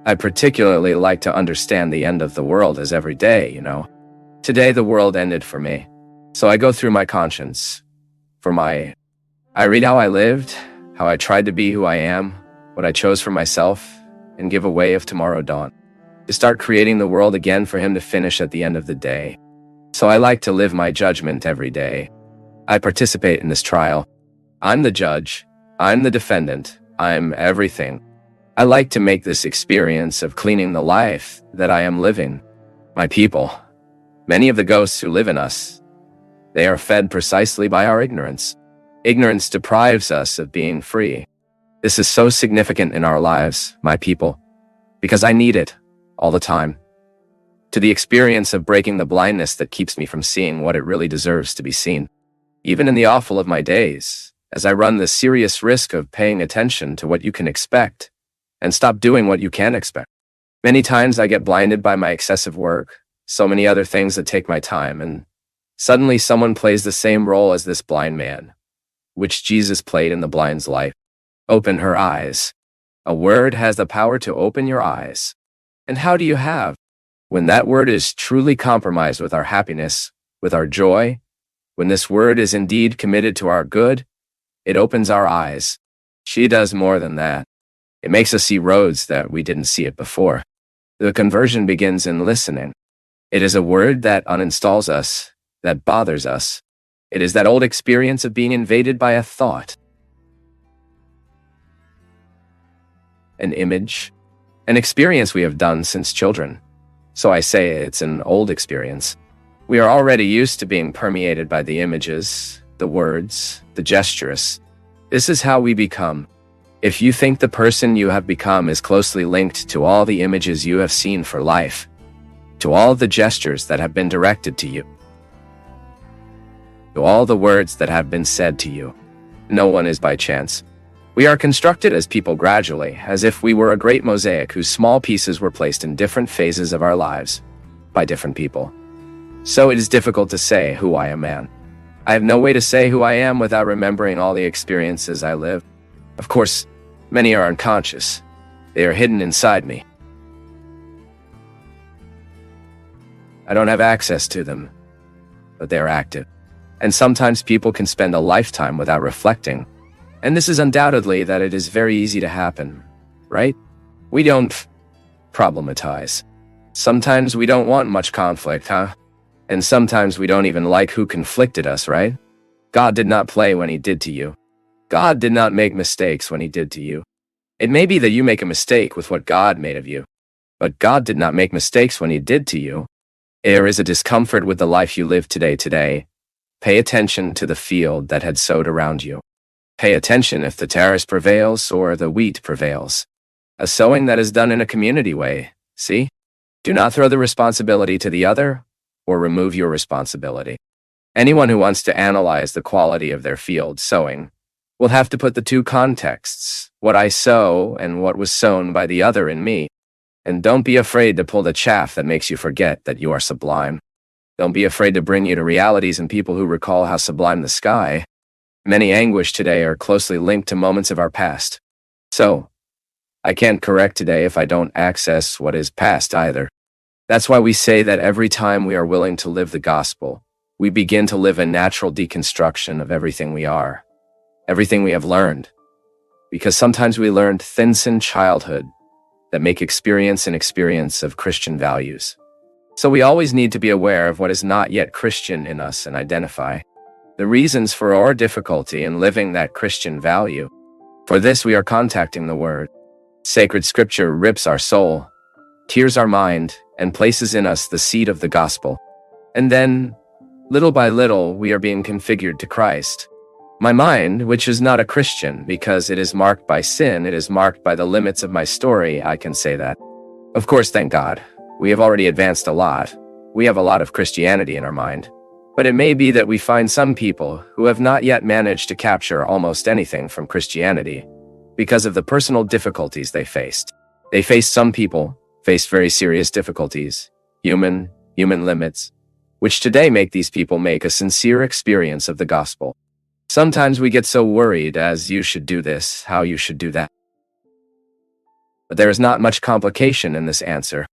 I particularly like to understand the end of the world as every day. Today the world ended for me. So I go through my conscience. I read how I lived, how I tried to be who I am, what I chose for myself, and give away if tomorrow dawned. To start creating the world again for him to finish at the end of the day. So I like to live my judgment every day. I participate in this trial. I'm the judge. I'm the defendant. I'm everything. I like to make this experience of cleaning the life that I am living. My people, many of the ghosts who live in us, they are fed precisely by our ignorance. Ignorance deprives us of being free. This is so significant in our lives, my people, because I need it all the time. To the experience of breaking the blindness that keeps me from seeing what it really deserves to be seen. Even in the awful of my days, as I run the serious risk of paying attention to what you can expect and stop doing what you can't expect. Many times I get blinded by my excessive work, so many other things that take my time, and suddenly someone plays the same role as this blind man, which Jesus played in the blind's life. Open her eyes. A word has the power to open your eyes. And how do you have? When that word is truly compromised with our happiness, with our joy, when this word is indeed committed to our good, it opens our eyes. She does more than that. It makes us see roads that we didn't see it before. The conversion begins in listening. It is a word that uninstalls us, that bothers us. It is that old experience of being invaded by a thought, an image, an experience we have done since children. So I say it's an old experience. We are already used to being permeated by the images, the words, the gestures. This is how we become. If you think the person you have become is closely linked to all the images you have seen for life, to all the gestures that have been directed to you, to all the words that have been said to you, no one is by chance. We are constructed as people gradually, as if we were a great mosaic whose small pieces were placed in different phases of our lives by different people. So it is difficult to say who I am, man. I have no way to say who I am without remembering all the experiences I live. Of course, many are unconscious. They are hidden inside me. I don't have access to them, but they are active. And sometimes people can spend a lifetime without reflecting. And this is undoubtedly that it is very easy to happen, right? We don't problematize. Sometimes we don't want much conflict, huh? And sometimes we don't even like who conflicted us, right? God did not play when he did to you. God did not make mistakes when he did to you. It may be that you make a mistake with what God made of you, but God did not make mistakes when he did to you. There is a discomfort with the life you live today. Pay attention to the field that had sowed around you. Pay attention if the tares prevails or the wheat prevails. A sowing that is done in a community way, see? Do not throw the responsibility to the other or remove your responsibility. Anyone who wants to analyze the quality of their field sowing will have to put the two contexts, what I sow and what was sown by the other in me. And don't be afraid to pull the chaff that makes you forget that you are sublime. Don't be afraid to bring you to realities and people who recall how sublime the sky. Many anguish today are closely linked to moments of our past. So, I can't correct today if I don't access what is past either. That's why we say that every time we are willing to live the gospel, we begin to live a natural deconstruction of everything we are, everything we have learned. Because sometimes we learned things in childhood that make experience an experience of Christian values. So we always need to be aware of what is not yet Christian in us and identify the reasons for our difficulty in living that Christian value. For this, we are contacting the Word. Sacred Scripture rips our soul, tears our mind, and places in us the seed of the gospel. And then, little by little, we are being configured to Christ. My mind, which is not a Christian because it is marked by sin, it is marked by the limits of my story, I can say that. Of course, thank God, we have already advanced a lot. We have a lot of Christianity in our mind. But it may be that we find some people who have not yet managed to capture almost anything from Christianity because of the personal difficulties they faced. Some people faced very serious difficulties, human limits, which today make these people make a sincere experience of the gospel. Sometimes we get so worried as you should do this, how you should do that. But there is not much complication in this answer.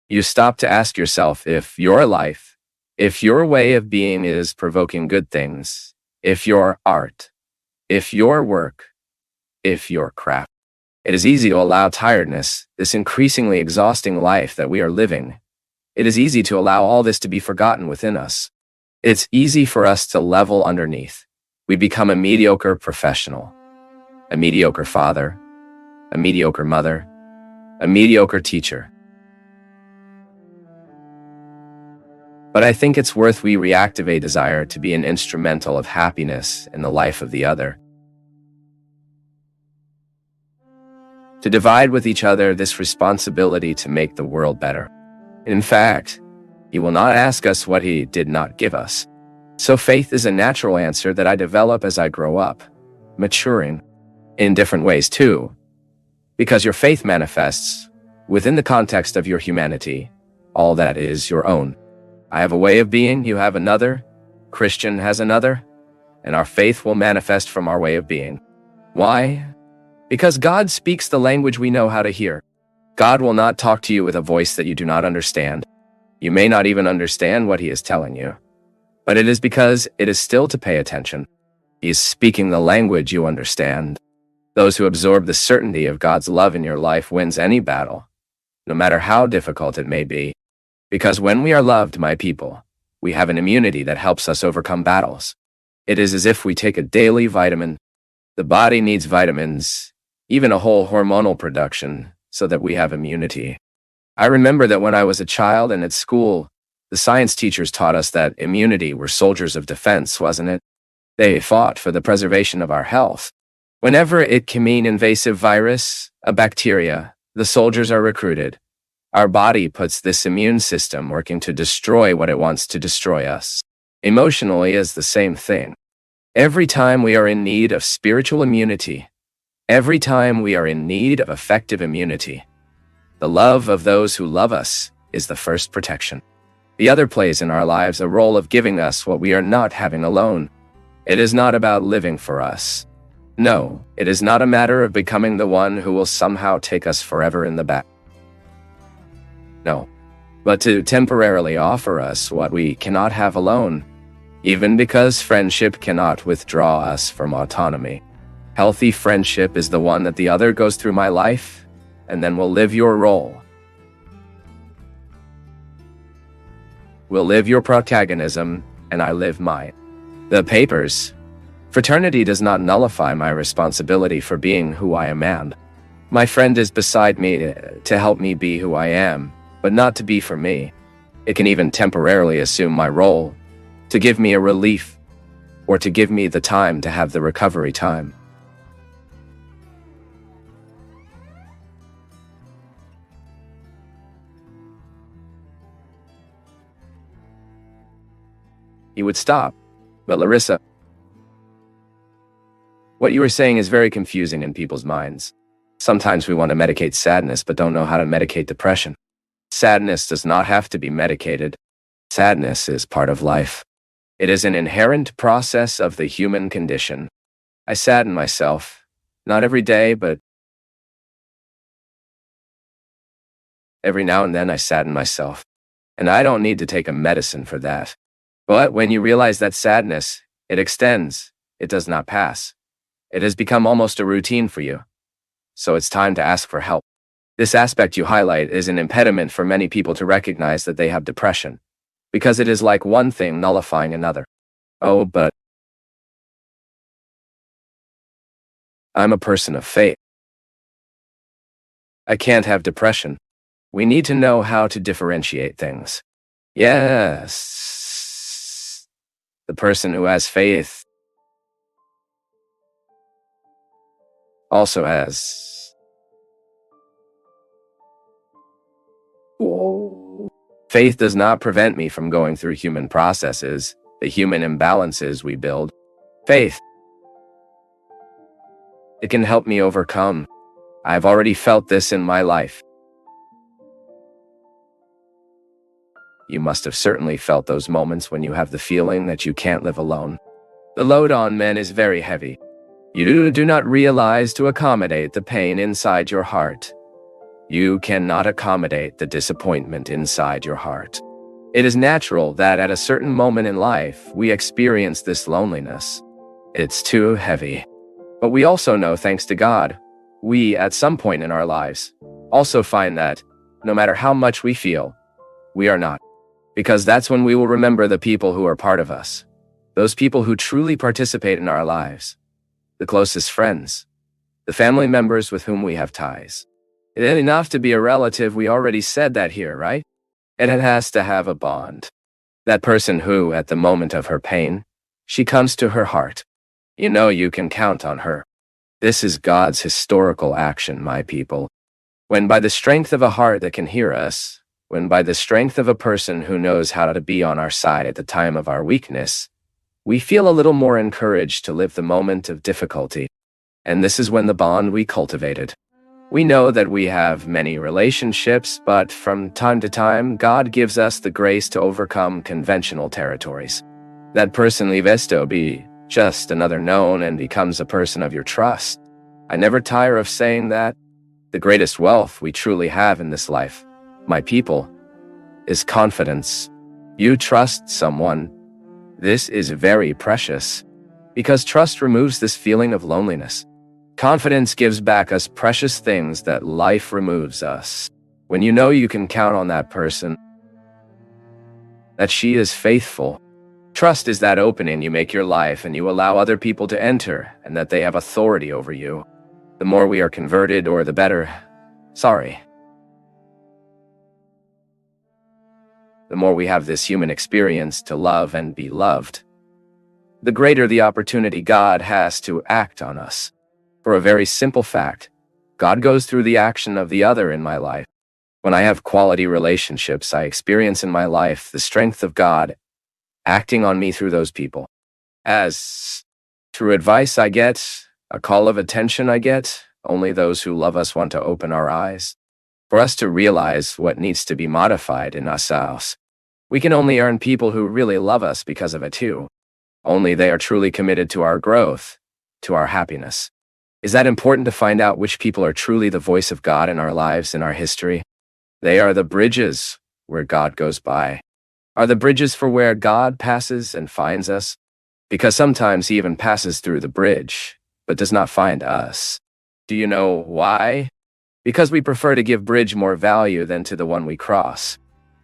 You stop to ask yourself if your life, if your way of being is provoking good things, if your art, if your work, if your craft. It is easy to allow tiredness, this increasingly exhausting life that we are living. It is easy to allow all this to be forgotten within us. It's easy for us to level underneath. We become a mediocre professional, a mediocre father, a mediocre mother, a mediocre teacher. But I think it's worth we reactivate desire to be an instrumental of happiness in the life of the other. To divide with each other this responsibility to make the world better. In fact, He will not ask us what He did not give us. So faith is a natural answer that I develop as I grow up, maturing, in different ways too. Because your faith manifests within the context of your humanity. All that is your own. I have a way of being, you have another, Christian has another, and our faith will manifest from our way of being. Why? Because God speaks the language we know how to hear. God will not talk to you with a voice that you do not understand. You may not even understand what He is telling you. But it is because it is still to pay attention. He is speaking the language you understand. Those who absorb the certainty of God's love in your life wins any battle, no matter how difficult it may be. Because when we are loved, my people, we have an immunity that helps us overcome battles. It is as if we take a daily vitamin. The body needs vitamins, even a whole hormonal production, so that we have immunity. I remember that when I was a child and at school, the science teachers taught us that immunity were soldiers of defense, wasn't it? They fought for the preservation of our health. Whenever it can mean invasive virus, a bacteria, the soldiers are recruited. Our body puts this immune system working to destroy what it wants to destroy us. Emotionally is the same thing. Every time we are in need of spiritual immunity, every time we are in need of effective immunity, the love of those who love us is the first protection. The other plays in our lives a role of giving us what we are not having alone. It is not about living for us. No, it is not a matter of becoming the one who will somehow take us forever in the back. No, but to temporarily offer us what we cannot have alone, even because friendship cannot withdraw us from autonomy. Healthy friendship is the one that the other goes through my life, and then will live your role. Will live your protagonism, and I live mine. The papers. Fraternity does not nullify my responsibility for being who I am and. My friend is beside me to help me be who I am, but not to be for me. It can even temporarily assume my role, to give me a relief, or to give me the time to have the recovery time. He would stop. But Larissa, what you were saying is very confusing in people's minds. Sometimes we want to medicate sadness but don't know how to medicate depression. Sadness does not have to be medicated. Sadness is part of life. It is an inherent process of the human condition. I sadden myself, not every day, but every now and then I sadden myself. And I don't need to take a medicine for that. But when you realize that sadness, it extends, it does not pass. It has become almost a routine for you. So it's time to ask for help. This aspect you highlight is an impediment for many people to recognize that they have depression, because it is like one thing nullifying another. Oh, but I'm a person of faith. I can't have depression. We need to know how to differentiate things. Yes. The person who has faith also has faith does not prevent me from going through human processes, the human imbalances we build. Faith, it can help me overcome. I've already felt this in my life. You must have certainly felt those moments when you have the feeling that you can't live alone. The load on men is very heavy. You do not realize to accommodate the pain inside your heart. You cannot accommodate the disappointment inside your heart. It is natural that at a certain moment in life, we experience this loneliness. It's too heavy. But we also know, thanks to God, we, at some point in our lives, also find that, no matter how much we feel, we are not. Because that's when we will remember the people who are part of us, those people who truly participate in our lives, the closest friends, the family members with whom we have ties. It ain't enough to be a relative, we already said that here, right? And it has to have a bond. That person who, at the moment of her pain, she comes to her heart. You know you can count on her. This is God's historical action, my people. When by the strength of a heart that can hear us, when by the strength of a person who knows how to be on our side at the time of our weakness, we feel a little more encouraged to live the moment of difficulty. And this is when the bond we cultivated. We know that we have many relationships, but from time to time, God gives us the grace to overcome conventional territories. That person leaves to be just another known and becomes a person of your trust. I never tire of saying that. The greatest wealth we truly have in this life, my people, is confidence. You trust someone. This is very precious, because trust removes this feeling of loneliness. Confidence gives back us precious things that life removes us. When you know you can count on that person, that she is faithful. Trust is that opening you make your life and you allow other people to enter and that they have authority over you. The more we are converted, or the better. The more we have this human experience to love and be loved, the greater the opportunity God has to act on us. For a very simple fact, God goes through the action of the other in my life. When I have quality relationships, I experience in my life the strength of God acting on me through those people. As true advice I get, a call of attention I get, only those who love us want to open our eyes. For us to realize what needs to be modified in ourselves. We can only earn people who really love us because of it too. Only they are truly committed to our growth, to our happiness. Is that important to find out which people are truly the voice of God in our lives, in our history? They are the bridges where God goes by. Are the bridges for where God passes and finds us? Because sometimes he even passes through the bridge, but does not find us. Do you know why? Because we prefer to give bridge more value than to the one we cross.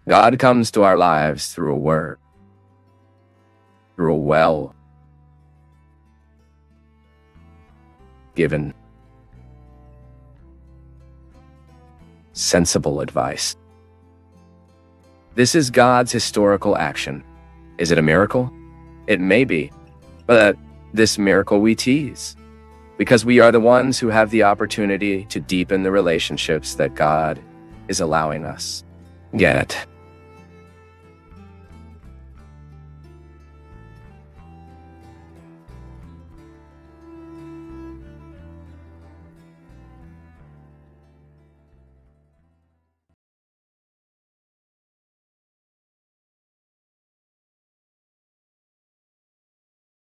God comes to our lives through a word, through a well-given, sensible advice. This is God's historical action. Is it a miracle? It may be, but this miracle we tease, because we are the ones who have the opportunity to deepen the relationships that God is allowing us. Get it?